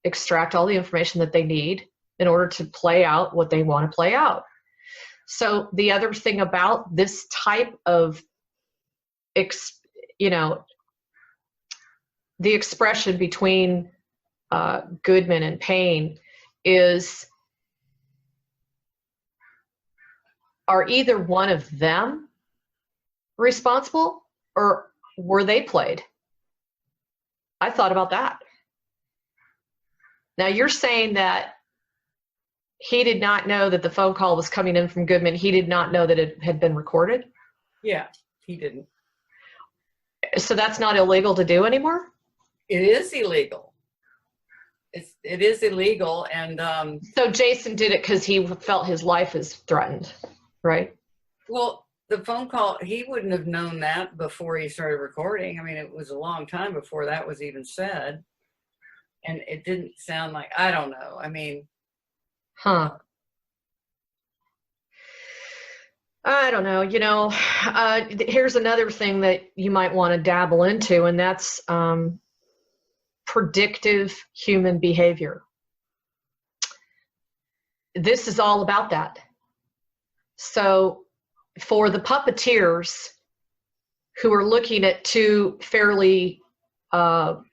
extract all the information that they need in order to play out what they want to play out. So the other thing about this type of, the expression between Goodman and Paine is, are either one of them responsible or were they played? I thought about that. Now you're saying that he did not know that the phone call was coming in from Goodman. He did not know that it had been recorded? Yeah, he didn't. So that's not illegal to do anymore? It is illegal. It is illegal. And so Jason did it because he felt his life is threatened, right? Well, the phone call, he wouldn't have known that before he started recording. I mean, it was a long time before that was even said. And it didn't sound like, I don't know. I mean. Huh. I don't know. Here's another thing that you might want to dabble into, and that's predictive human behavior. This is all about that. So for the puppeteers who are looking at two fairly, well-known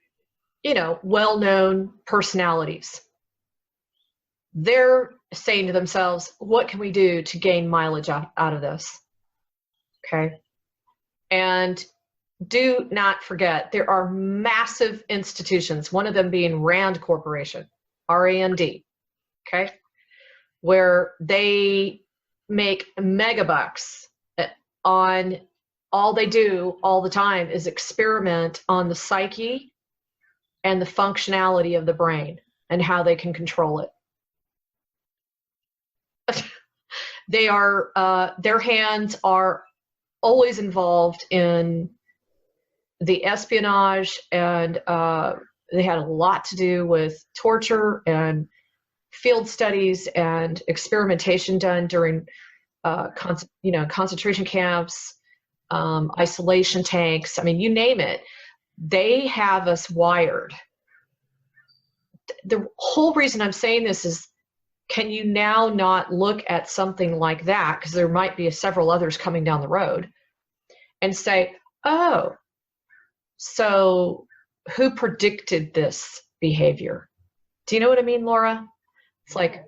personalities, they're saying to themselves, what can we do to gain mileage out of this? Okay. And do not forget, there are massive institutions, one of them being Rand Corporation, R-A-N-D, okay, where they make megabucks on, all they do all the time is experiment on the psyche and the functionality of the brain and how they can control it. They are, their hands are always involved in the espionage, and they had a lot to do with torture and field studies and experimentation done during, concentration camps, isolation tanks. I mean, you name it. They have us wired. The whole reason I'm saying this is, can you now not look at something like that, because there might be several others coming down the road, and say, oh, so who predicted this behavior? Do you know what I mean, Laura? It's like,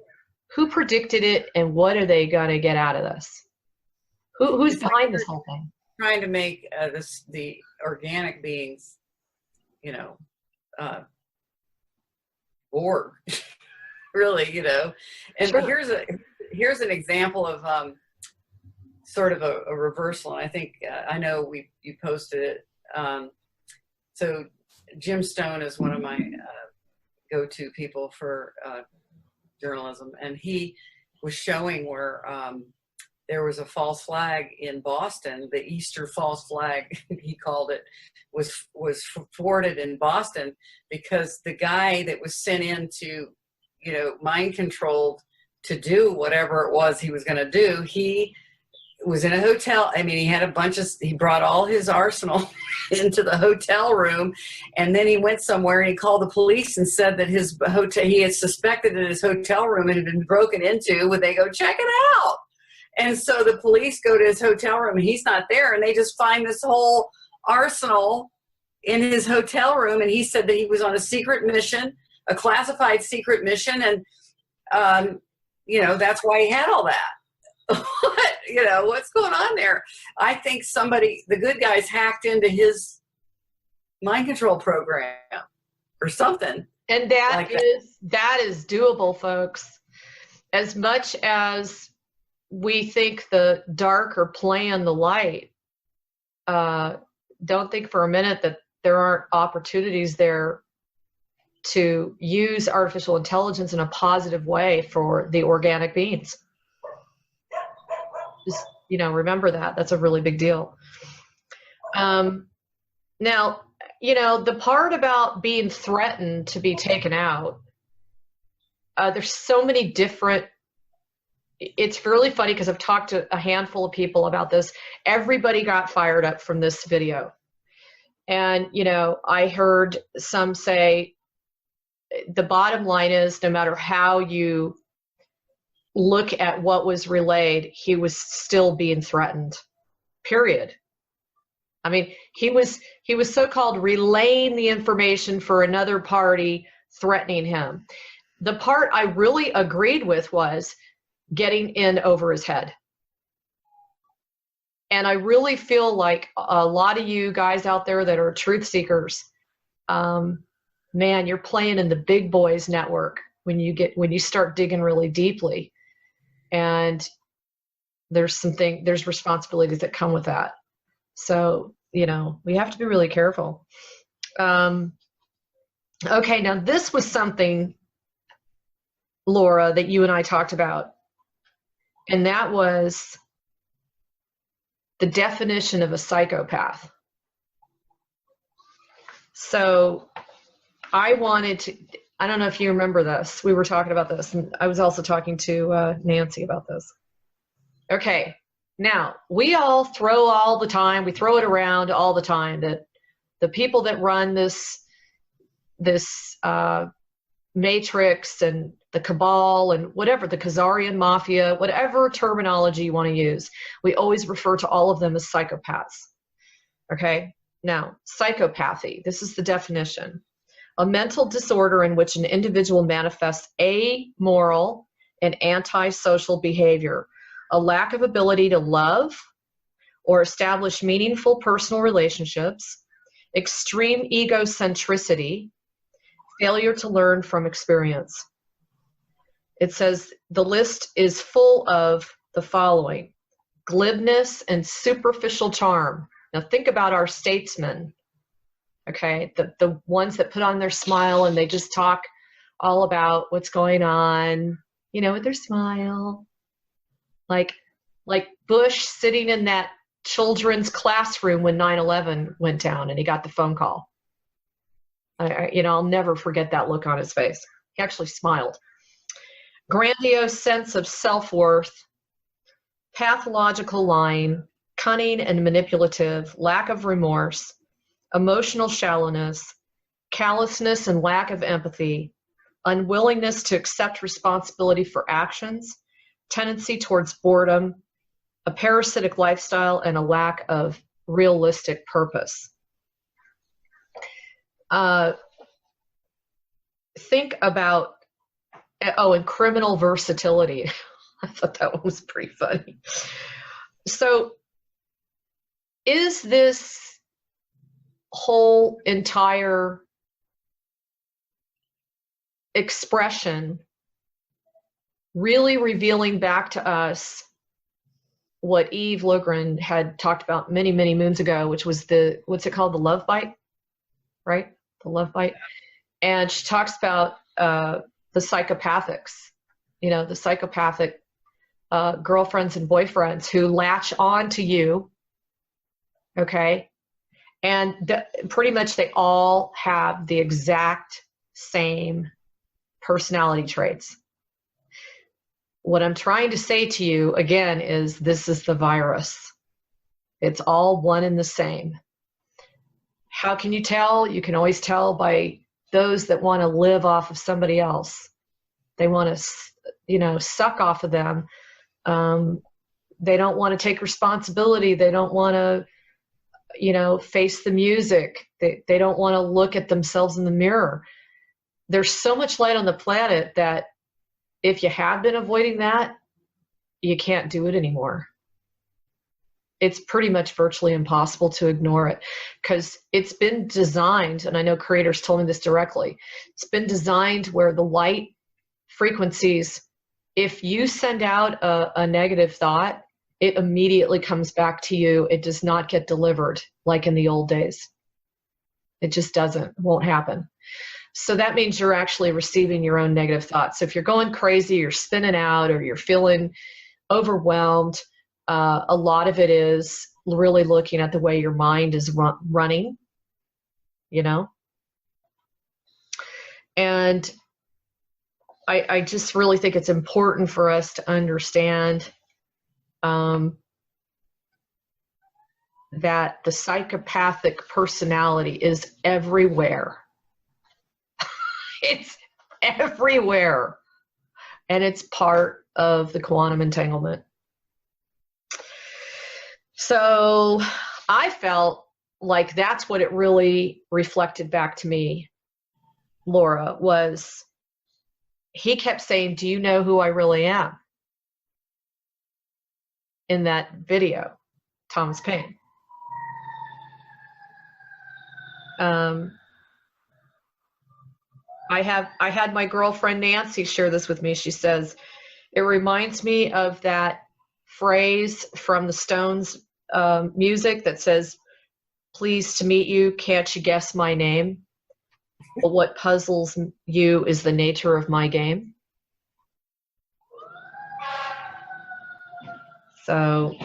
who predicted it and what are they going to get out of this? Who's behind this whole thing? trying to make the organic beings, you know, bored, really, you know. And Sure. here's an example of sort of a reversal. And I think I know you posted it. So Jim Stone is one of my go-to people for journalism, and he was showing where there was a false flag in Boston. The Easter false flag, he called it, was thwarted in Boston because the guy that was sent in to, you know, mind controlled to do whatever it was he was going to do, he was in a hotel. I mean, he brought all his arsenal into the hotel room, and then he went somewhere and he called the police and said that he had suspected that his hotel room had been broken into. Would they go check it out? And so the police go to his hotel room and he's not there, and they just find this whole arsenal in his hotel room. And he said that he was on a secret mission, a classified secret mission, and you know, that's why he had all that. You know, what's going on there? I think the good guys hacked into his mind control program or something. And that is doable, folks. As much as we think the dark are playing the light, don't think for a minute that there aren't opportunities there to use artificial intelligence in a positive way for the organic beings. Just, you know, remember that. That's a really big deal. Now, you know, the part about being threatened to be taken out, there's so many different, it's really funny because I've talked to a handful of people about this. Everybody got fired up from this video. And, you know, I heard some say the bottom line is no matter how you look at what was relayed, he was still being threatened, period. I mean, he was so-called relaying the information for another party threatening him. The part I really agreed with was getting in over his head. And I really feel like a lot of you guys out there that are truth seekers, man, you're playing in the big boys network when you start digging really deeply. And there's responsibilities that come with that. So, you know, we have to be really careful. Okay, now this was something, Laura, that you and I talked about. And that was the definition of a psychopath. So I don't know if you remember this. We were talking about this, and I was also talking to Nancy about this. Okay, now we all throw all the time. We throw it around all the time that the people that run this matrix and the cabal and whatever, the Khazarian mafia, whatever terminology you want to use, we always refer to all of them as psychopaths. Okay, now psychopathy. This is the definition. A mental disorder in which an individual manifests amoral and antisocial behavior, a lack of ability to love or establish meaningful personal relationships, extreme egocentricity, failure to learn from experience. It says the list is full of the following: glibness and superficial charm. Now think about our statesmen. Okay, the ones that put on their smile and they just talk all about what's going on, you know, with their smile. Like Bush sitting in that children's classroom when 9/11 went down and he got the phone call. I'll never forget that look on his face. He actually smiled. Grandiose sense of self-worth, pathological lying, cunning and manipulative, lack of remorse, emotional shallowness, callousness and lack of empathy, unwillingness to accept responsibility for actions, tendency towards boredom, a parasitic lifestyle, and a lack of realistic purpose. Think about, and criminal versatility. I thought that one was pretty funny. So is this whole entire expression really revealing back to us what Eve Logren had talked about many, many moons ago, which was what's it called? The love bite, right? The love bite. And she talks about the psychopathics, the psychopathic girlfriends and boyfriends who latch on to you, okay? And pretty much they all have the exact same personality traits. What I'm trying to say to you, again, is this is the virus. It's all one and the same. How can you tell? You can always tell by those that want to live off of somebody else. They want to, suck off of them. They don't want to take responsibility. They don't want to, face the music. They don't want to look at themselves in the mirror. There's so much light on the planet that if you have been avoiding that, you can't do it anymore. It's pretty much virtually impossible to ignore it because it's been designed, and I know creators told me this directly, it's been designed where the light frequencies, if you send out a negative thought, it immediately comes back to you. It does not get delivered like in the old days. It just doesn't, it won't happen. So that means you're actually receiving your own negative thoughts. So if you're going crazy, you're spinning out, or you're feeling overwhelmed, a lot of it is really looking at the way your mind is running, And I just really think it's important for us to understand that the psychopathic personality is everywhere. It's everywhere. And it's part of the quantum entanglement. So I felt like that's what it really reflected back to me, Laura, was he kept saying, do you know who I really am? In that video, Thomas Paine. I had my girlfriend Nancy share this with me. She says, it reminds me of that phrase from the Stones music that says, pleased to meet you, can't you guess my name? But what puzzles you is the nature of my game. So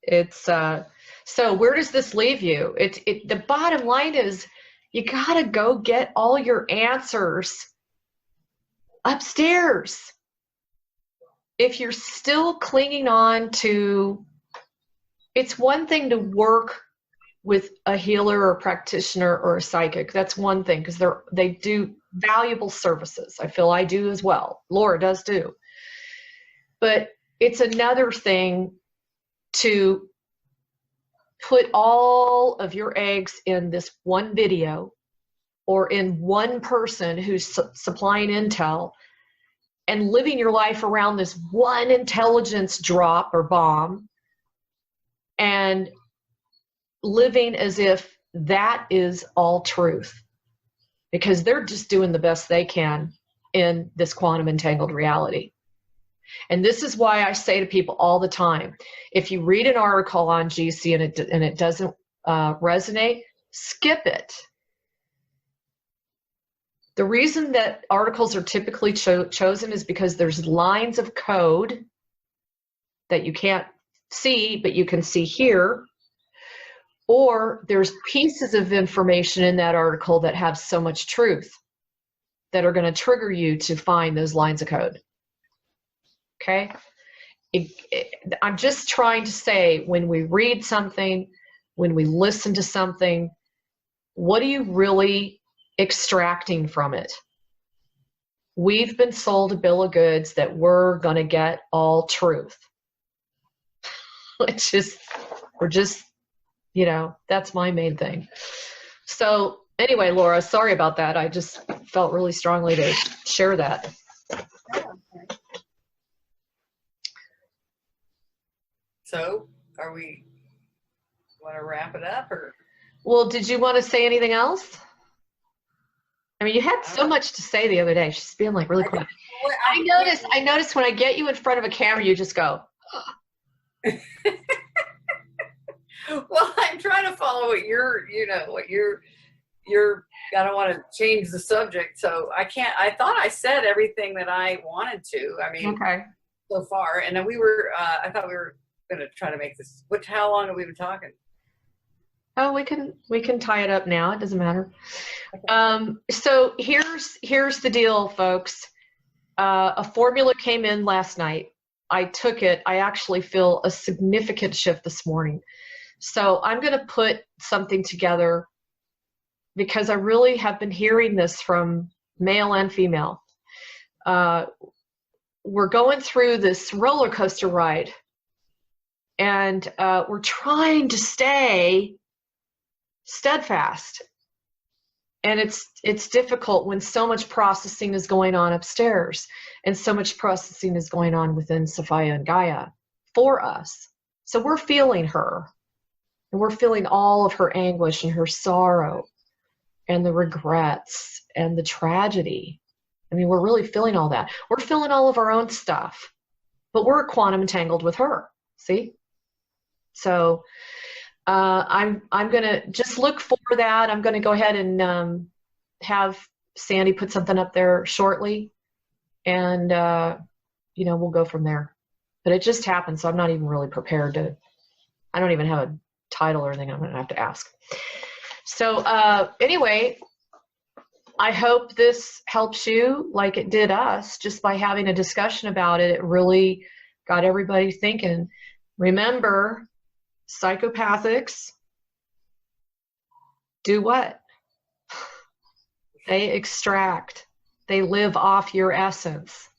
it's so where does this leave you? The bottom line is you gotta go get all your answers upstairs. If you're still clinging on to, it's one thing to work with a healer or a practitioner or a psychic. That's one thing, because they do valuable services. I feel I do as well. Laura does too. But it's another thing to put all of your eggs in this one video or in one person who's supplying intel and living your life around this one intelligence drop or bomb and living as if that is all truth, because they're just doing the best they can in this quantum entangled reality. And this is why I say to people all the time, if you read an article on GC and it doesn't resonate, skip it. The reason that articles are typically chosen is because there's lines of code that you can't see, but you can see here, or there's pieces of information in that article that have so much truth that are going to trigger you to find those lines of code. Okay? I'm just trying to say, when we read something, when we listen to something, what are you really extracting from it? We've been sold a bill of goods that we're going to get all truth. We're just, that's my main thing. So anyway, Laura, sorry about that. I just felt really strongly to share that. So are we want to wrap it up or? Well, did you want to say anything else? I mean, you had so much to say the other day. She's being like really quiet. I noticed when I get you in front of a camera, you just go. Well, I'm trying to follow what you're I don't want to change the subject, so I can't. I thought I said everything that I wanted to. I mean, Okay. So far, and then we were. I thought we were going to try to make this. How long have we been talking? Oh, we can tie it up now. It doesn't matter. So here's the deal, folks. A formula came in last night. I took it. I actually feel a significant shift this morning. So I'm going to put something together because I really have been hearing this from male and female. We're going through this roller coaster ride, and we're trying to stay steadfast. And it's difficult when so much processing is going on upstairs and so much processing is going on within Sophia and Gaia for us. So we're feeling her. And we're feeling all of her anguish and her sorrow and the regrets and the tragedy. I mean, we're really feeling all that. We're feeling all of our own stuff, but we're quantum entangled with her. See? So I'm going to just look for that. I'm going to go ahead and have Sandy put something up there shortly, and we'll go from there. But it just happened, so I'm not even really prepared to. I don't even have a title or anything I'm going to have to ask. So anyway, I hope this helps you like it did us, just by having a discussion about it. It really got everybody thinking. Remember, psychopathics do what? They extract. They live off your essence.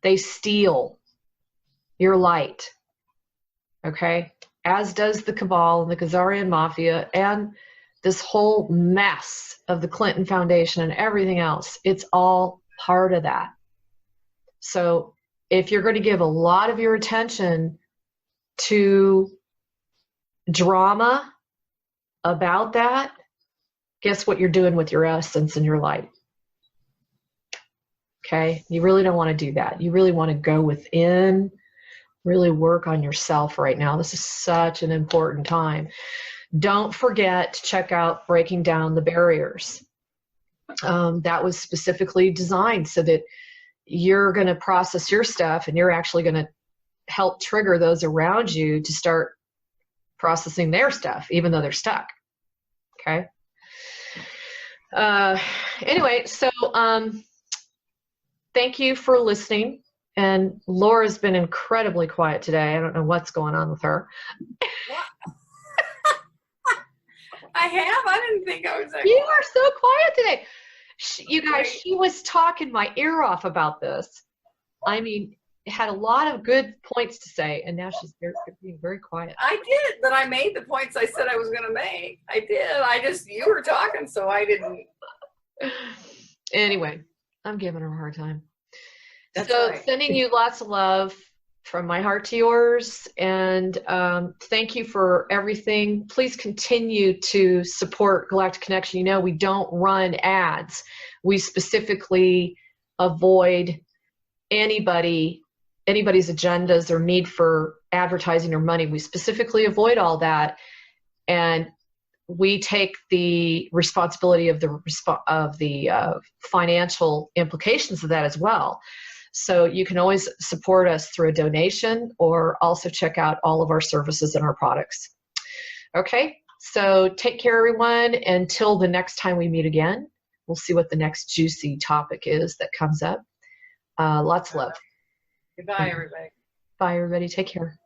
They steal your light. Okay? As does the Cabal and the Khazarian Mafia and this whole mess of the Clinton Foundation and everything else. It's all part of that. So if you're going to give a lot of your attention to drama about that, guess what you're doing with your essence and your light? Okay? You really don't want to do that. You really want to go within, really work on yourself right now. This is such an important time. Don't forget to check out Breaking Down the Barriers. That was specifically designed so that you're going to process your stuff and you're actually going to help trigger those around you to start processing their stuff, even though they're stuck. Okay? Anyway, so thank you for listening. And Laura's been incredibly quiet today. I don't know what's going on with her. I have? I didn't think I was that You are so quiet today. You guys, she was talking my ear off about this. I mean, had a lot of good points to say, and now she's being very quiet. I did, but I made the points I said I was going to make. I did. You were talking, so I didn't. Anyway, I'm giving her a hard time. That's so right. Sending you lots of love from my heart to yours, and thank you for everything. Please continue to support Galactic Connection. You know, we don't run ads. We specifically avoid anybody's agendas or need for advertising or money. We specifically avoid all that, and we take the responsibility of the financial implications of that as well. So you can always support us through a donation, or also check out all of our services and our products. Okay, so take care, everyone. Until the next time we meet again, we'll see what the next juicy topic is that comes up. Lots of love. Goodbye, everybody. Bye, everybody. Take care.